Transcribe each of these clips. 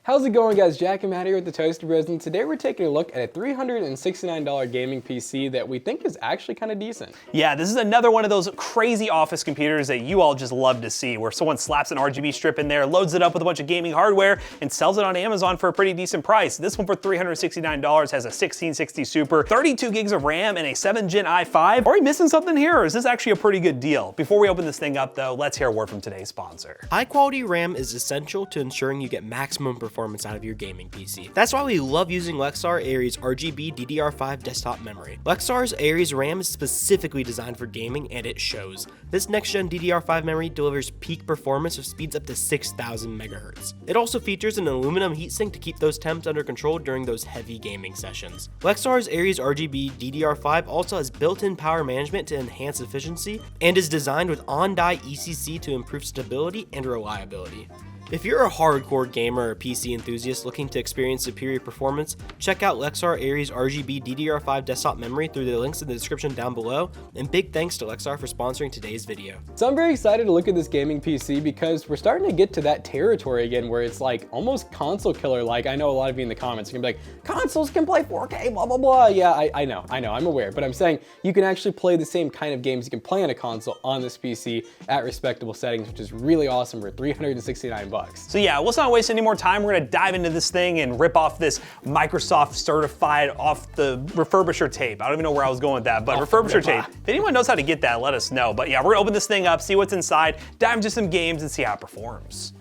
How's it going, guys? Jack and Matt here with the Toasted Bros, and today we're taking a look at a $369 gaming PC that we think is actually kind of decent. Yeah, this is another one of those crazy office computers that you all just love to see, where someone slaps an RGB strip in there, loads it up with a bunch of gaming hardware, and sells it on Amazon for a pretty decent price. This one for $369 has a 1660 Super, 32 gigs of RAM, and a 7th Gen i5. Are we missing something here, or is this actually a pretty good deal? Before we open this thing up, though, let's hear a word from today's sponsor. High quality RAM is essential to ensuring you get maximum performance out of your gaming PC. That's why we love using Lexar Aries RGB DDR5 desktop memory. Lexar's Aries RAM is specifically designed for gaming, and it shows. This next-gen DDR5 memory delivers peak performance with speeds up to 6,000 MHz. It also features an aluminum heatsink to keep those temps under control during those heavy gaming sessions. Lexar's Aries RGB DDR5 also has built-in power management to enhance efficiency, and is designed with on-die ECC to improve stability and reliability. If you're a hardcore gamer or PC enthusiast looking to experience superior performance, check out Lexar Aries RGB DDR5 desktop memory through the links in the description down below, and big thanks to Lexar for sponsoring today's video. So I'm very excited to look at this gaming PC because we're starting to get to that territory again where it's like almost console killer. Like, I know a lot of you in the comments are gonna be like, consoles can play 4K, blah, blah, blah. Yeah, I know, I'm aware, but I'm saying you can actually play the same kind of games you can play on a console on this PC at respectable settings, which is really awesome for $369. So yeah, let's not waste any more time. We're gonna dive into this thing and rip off this Microsoft certified off the refurbisher tape. I don't even know where I was going with that, but refurbisher tape. If anyone knows how to get that, let us know. But yeah, we're gonna open this thing up, see what's inside, dive into some games and see how it performs.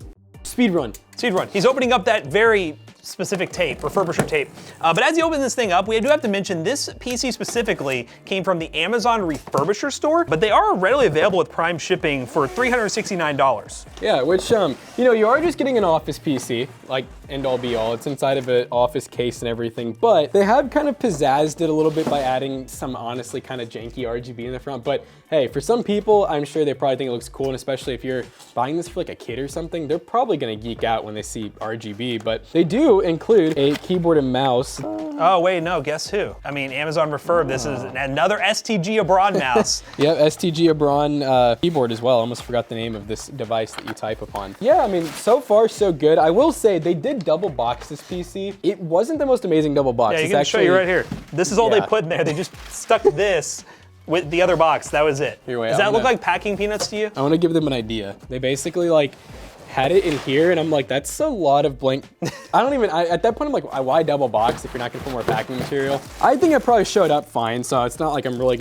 Speedrun. Speedrun. He's opening up that very specific tape, refurbisher tape. But as you open this thing up, we do have to mention this PC specifically came from the Amazon refurbisher store, but they are readily available with Prime shipping for $369. Yeah, which, you know, you are just getting an office PC, like end all be all. It's inside of an office case and everything, but they have kind of pizzazzed it a little bit by adding some honestly kind of janky RGB in the front. But hey, for some people, I'm sure they probably think it looks cool, and especially if you're buying this for like a kid or something, they're probably gonna geek out when they see RGB, but they do include a keyboard and mouse. Oh wait, no, guess who? I mean, Amazon Refurb, this is another STG Abroad mouse. Yep, STG Abroad keyboard as well. Almost forgot the name of this device that you type upon. Yeah, I mean, so far so good. I will say they did double box this PC. It wasn't the most amazing double box. Yeah, you can show you right here. This is all they put in there. They just stuck this with the other box. That was it. Here, wait, does that look like packing peanuts to you? I want to give them an idea. They basically like had it in here, and I'm like, that's a lot of blank. At that point, I'm like, why double box if you're not gonna put more packing material? I think I probably showed up fine, so it's not like I'm not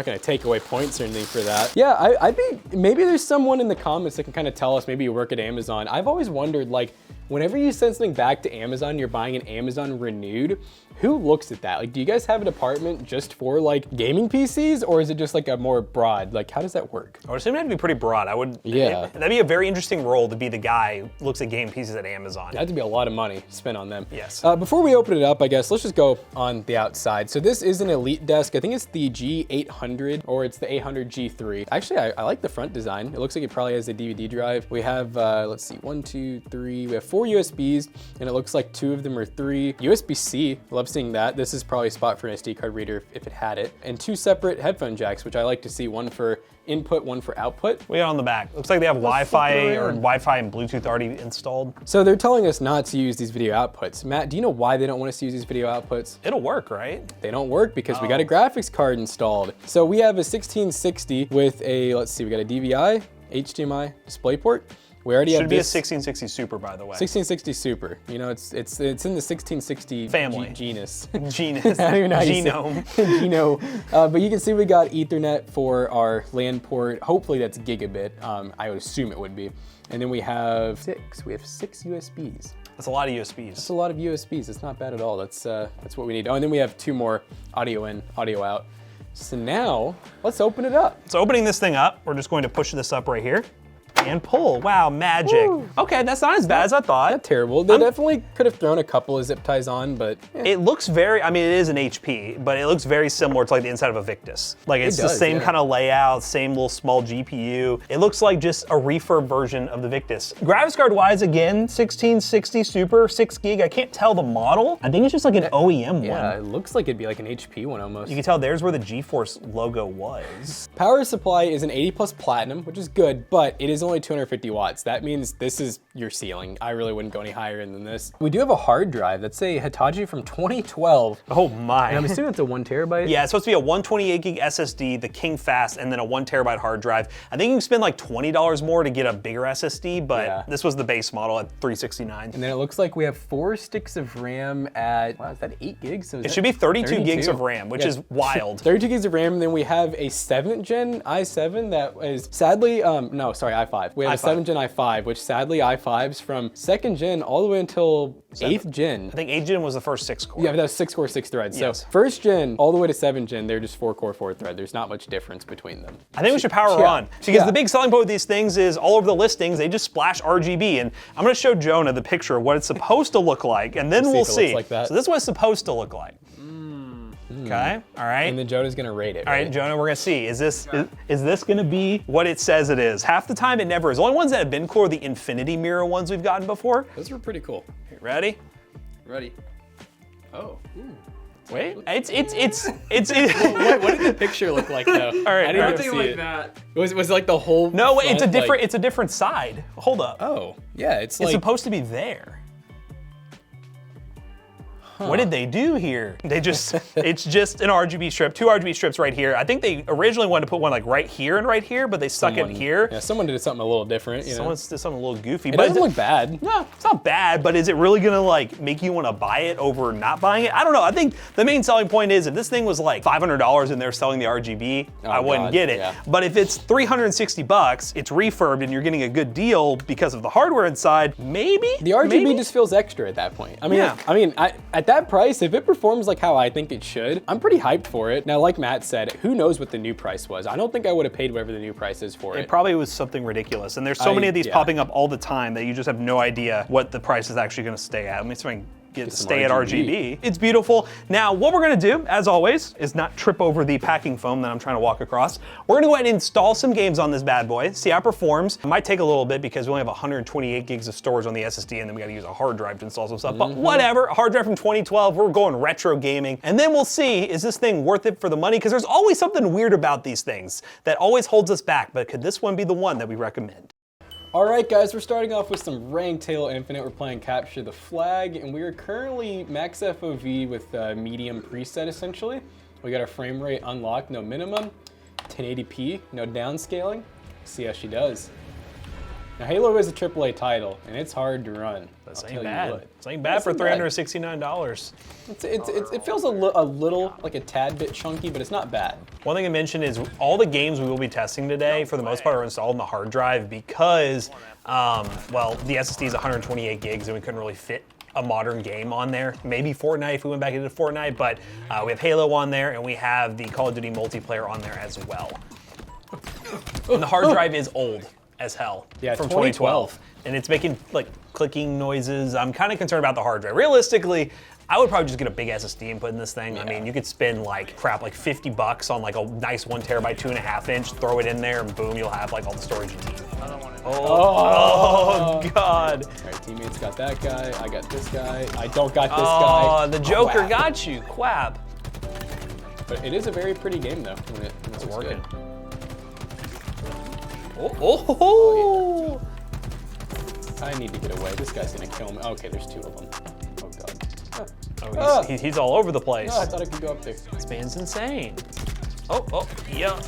gonna take away points or anything for that. Yeah, maybe there's someone in the comments that can kind of tell us, maybe you work at Amazon. I've always wondered, like, whenever you send something back to Amazon, you're buying an Amazon Renewed, who looks at that? Like, do you guys have a department just for like gaming PCs, or is it just like a more broad, like how does that work? I would assume it'd be pretty broad. Yeah. That'd be a very interesting role to be the guy who looks at game PCs at Amazon. That'd be a lot of money spent on them. Yes. Before we open it up, I guess, let's just go on the outside. So this is an Elite desk. I think it's the G800 or it's the 800 G3. Actually, I like the front design. It looks like it probably has a DVD drive. We have, let's see, 1, 2, 3. We have 4 USBs, and it looks like 2 of them are 3. USB-C, love seeing that. This is probably a spot for an SD card reader if it had it. And 2 separate headphone jacks, which I like to see, one for input, one for output. We got on the back. Looks like they have Wi-Fi or Wi-Fi and Bluetooth already installed. So they're telling us not to use these video outputs. Matt, do you know why they don't want us to use these video outputs? It'll work, right? They don't work because we got a graphics card installed. So we have a 1660 with a, let's see, we got a DVI, HDMI DisplayPort. We already Should be a 1660 Super, by the way. 1660 Super. You know, it's in the 1660 family. Genus. Genus. I don't even know how Genome. Genome. But you can see we got Ethernet for our LAN port. Hopefully that's gigabit. I would assume it would be. And then we have 6. We have 6 USBs. That's a lot of USBs. That's a lot of USBs. It's not bad at all. That's what we need. Oh, and then we have 2 more audio in, audio out. So now let's open it up. So opening this thing up, we're just going to push this up right here. And pull. Wow, magic. Woo. Okay, that's not as bad as I thought. Not terrible. They definitely could have thrown a couple of zip ties on, but it looks very, I mean, it is an HP, but it looks very similar to like the inside of a Victus. Like it's the same kind of layout, same little small GPU. It looks like just a refurb version of the Victus. Graphics card wise, again, 1660 Super, 6 gig. I can't tell the model. I think it's just like an OEM one. Yeah, it looks like it'd be like an HP one almost. You can tell there's where the GeForce logo was. Power supply is an 80 plus platinum, which is good, but it is only only 250 watts. That means this is your ceiling. I really wouldn't go any higher than this. We do have a hard drive. That's a Hitachi from 2012. Oh my. And I'm assuming it's a 1 terabyte. Yeah, it's supposed to be a 128 gig SSD, the King Fast, and then a 1 terabyte hard drive. I think you can spend like $20 more to get a bigger SSD, but this was the base model at $369. And then it looks like we have 4 sticks of RAM at, wow, is that 8 gigs? So it should be 32 gigs of RAM, which is wild. 32 gigs of RAM, and then we have a 7th gen i7 that is sadly, no, sorry, i5. We have a 7th gen i5, which sadly i5s from 2nd gen all the way until 8th gen. I think 8th gen was the first 6 core. Yeah, but that was 6 core, 6 threads. Yes. So 1st gen all the way to 7th gen, they're just 4 core, 4 thread. There's not much difference between them. I think we should power on, because the big selling point with these things is all over the listings, they just splash RGB, and I'm gonna show Jonah the picture of what it's supposed to look like, and then we'll see. Like that. So this is what it's supposed to look like. Okay, all right. And then Jonah's gonna rate it. All right, Jonah, we're gonna see. Is this gonna be what it says it is? Half the time it never is. The only ones that have been cool are the infinity mirror ones we've gotten before. Those were pretty cool. Ready? Ready. Oh. Wait, it's What did the picture look like though? All right, I didn't Something see like it. that. Was it like the whole? No, wait, it's a front, different. like- It's a different side. Hold up. Oh, yeah, it's It's like. supposed to be there. What did they do here? They just, it's just an RGB strip, 2 RGB strips right here. I think they originally wanted to put one like right here and right here, but they stuck it here. Yeah, someone did something a little different. You know? Someone did something a little goofy. It but doesn't look bad. No, it's not bad, but is it really gonna like make you wanna buy it over not buying it? I don't know. I think the main selling point is if this thing was like $500 and they're selling the RGB, I wouldn't get it. yeah. But if it's 360 bucks, it's refurbed and you're getting a good deal because of the hardware inside, maybe? The RGB Maybe? just feels extra at that point. I mean, Yeah. at that price, if it performs like how I think it should, I'm pretty hyped for it. Now, like Matt said, who knows what the new price was? I don't think I would have paid whatever the new price is for it. It probably was something ridiculous. And there's so many of these popping up all the time that you just have no idea what the price is actually gonna stay at. Let me see if I can get some stay at RGB. RGB. It's beautiful. Now, what we're gonna do, as always, is not trip over the packing foam that I'm trying to walk across. We're gonna go ahead and install some games on this bad boy, see how it performs. It might take a little bit because we only have 128 gigs of storage on the SSD and then we gotta use a hard drive to install some stuff, but whatever, a hard drive from 2012, we're going retro gaming. And then we'll see, is this thing worth it for the money? Because there's always something weird about these things that always holds us back, but could this one be the one that we recommend? All right, guys, we're starting off with some ranked Halo Infinite. We're playing Capture the Flag, and we are currently max FOV with medium preset, essentially. We got our frame rate unlocked, no minimum, 1080p, no downscaling. See how she does. Now, Halo is a AAA title, and it's hard to run. This I'll ain't tell you bad. what. This ain't bad for $369. It feels a little, like a tad bit chunky, but it's not bad. One thing to mention is all the games we will be testing today, for the most part, are installed on the hard drive because, well, the SSD is 128 gigs and we couldn't really fit a modern game on there. Maybe Fortnite if we went back into Fortnite, but we have Halo on there and we have the Call of Duty multiplayer on there as well. And the hard drive is old as hell. Yeah, from 2012. And it's making like clicking noises. I'm kind of concerned about the hard drive. Realistically, I would probably just get a big SSD and put in this thing. I mean, you could spend like like 50 bucks on like a nice 1 terabyte, 2.5 inch, throw it in there, and boom, you'll have like all the storage you need. Oh God. All right, teammates got that guy. I got this guy. I don't got this guy. Oh, the Joker Quap. got you, Quab. But it is a very pretty game though when it's working. good. Oh. I need to get away. This guy's gonna kill me. Okay, there's 2 of them. Oh God. Oh, he's all over the place. Oh, I thought I could go up there. This man's insane. Oh, yeah.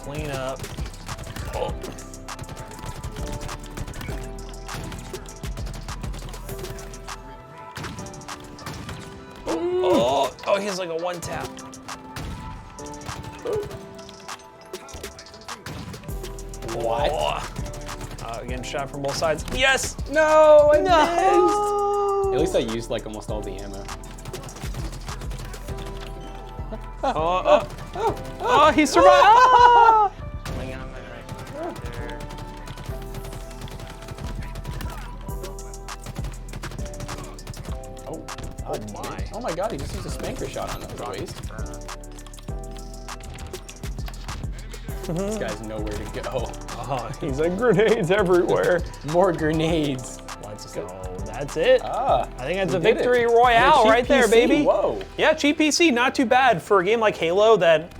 Clean up. Oh. Oh, he's like a 1-tap. What? Getting shot from both sides. Yes! No, I No! missed. At least I used like almost all the ammo. Oh, he survived! Ah! Oh my. Oh my God, he just used a spanker shot on that. That was a waste. This guy's nowhere to go. Oh, he's like grenades everywhere. More grenades. Let's go. That's it. I think that's a did it. victory royale Cheap right there, PC, baby. Whoa. Yeah, cheap PC, not too bad for a game like Halo that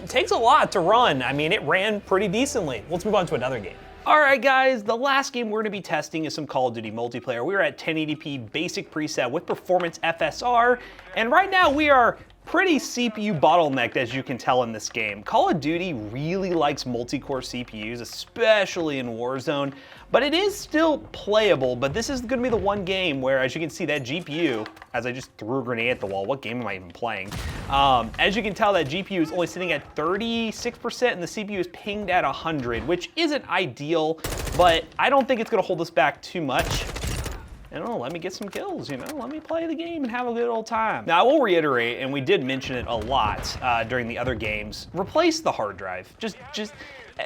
it takes a lot to run. I mean, it ran pretty decently. Let's move on to another game. All right, guys, the last game we're gonna be testing is some Call of Duty multiplayer. We're at 1080p basic preset with performance FSR, and right now we are pretty CPU bottlenecked, as you can tell in this game. Call of Duty really likes multi-core CPUs, especially in Warzone, but it is still playable. But this is gonna be the one game where, as you can see, that GPU, as I just threw a grenade at the wall, what game am I even playing? As you can tell, that GPU is only sitting at 36% and the CPU is pinged at 100, which isn't ideal, but I don't think it's gonna hold us back too much. And let me get some kills, let me play the game and have a good old time. Now, I will reiterate, and we did mention it a lot during the other games, replace the hard drive. Just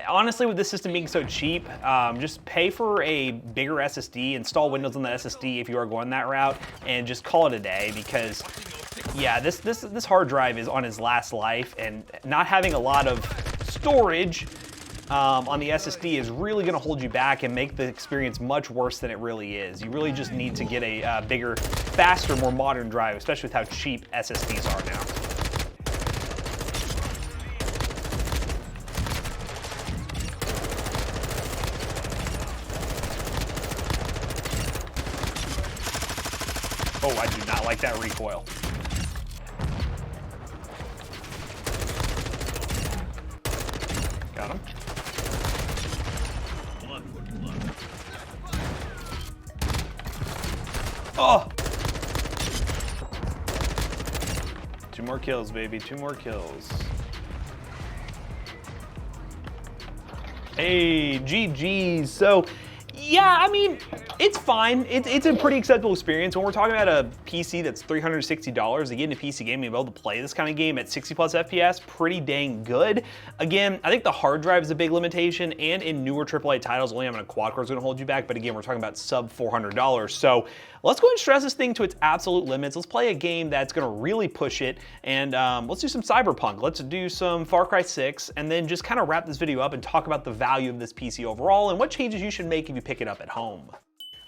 honestly, with this system being so cheap, just pay for a bigger SSD, install Windows on the SSD if you are going that route, and just call it a day, because yeah, this hard drive is on its last life, and not having a lot of storage on the SSD is really gonna hold you back and make the experience much worse than it really is. You really just need to get a bigger, faster, more modern drive, especially with how cheap SSDs are now. Oh, I do not like that recoil. Got him. Oh! 2 more kills, baby. 2 more kills. Hey, GG's. So, yeah, I mean, it's fine. It's a pretty acceptable experience. When we're talking about a PC that's $360, to get into PC gaming and be able to play this kind of game at 60 plus FPS, pretty dang good. Again, I think the hard drive is a big limitation, and in newer AAA titles, only having a quad core is gonna hold you back. But again, we're talking about sub $400. So let's go and stress this thing to its absolute limits. Let's play a game that's gonna really push it, and let's do some Cyberpunk. Let's do some Far Cry 6, and then just kind of wrap this video up and talk about the value of this PC overall and what changes you should make if you pick it up at home.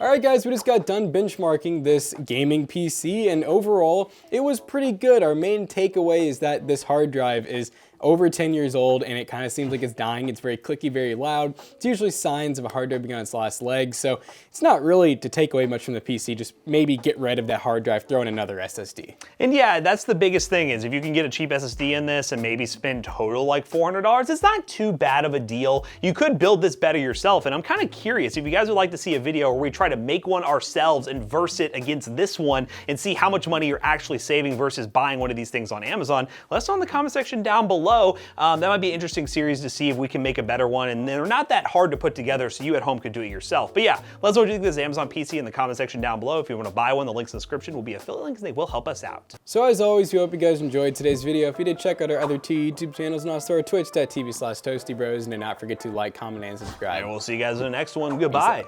All right, guys, we just got done benchmarking this gaming PC, and overall, it was pretty good. Our main takeaway is that this hard drive is over 10 years old, and it kind of seems like it's dying. It's very clicky, very loud. It's usually signs of a hard drive being on its last leg, so it's not really to take away much from the PC, just maybe get rid of that hard drive, throw in another SSD. And yeah, that's the biggest thing, is if you can get a cheap SSD in this and maybe spend total like $400, it's not too bad of a deal. You could build this better yourself, and I'm kind of curious if you guys would like to see a video where we try to make one ourselves and verse it against this one and see how much money you're actually saving versus buying one of these things on Amazon. Let us know in the comment section down below. That might be an interesting series to see if we can make a better one, and they're not that hard to put together, so you at home could do it yourself. But yeah, let us know what you think of this Amazon PC in the comment section down below. If you want to buy one, the links in the description will be affiliate links, and they will help us out. So as always, we hope you guys enjoyed today's video. If you did, check out our other 2 YouTube channels, and also our twitch.tv/toastybros, and do not forget to like, comment, and subscribe. And we'll see you guys in the next one. Goodbye.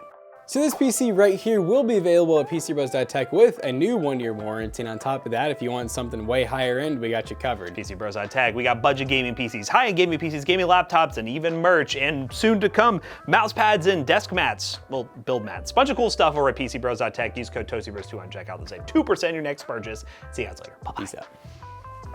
So this PC right here will be available at PCBros.tech with a new 1-year warranty, and on top of that, if you want something way higher end, we got you covered. PCBros.tech, we got budget gaming PCs, high-end gaming PCs, gaming laptops, and even merch, and soon to come, mouse pads and desk mats, well, build mats. Bunch of cool stuff over at PCBros.tech. Use code ToastyBros2 on checkout to save 2% on your next purchase. See you guys later. Bye-bye. Peace out.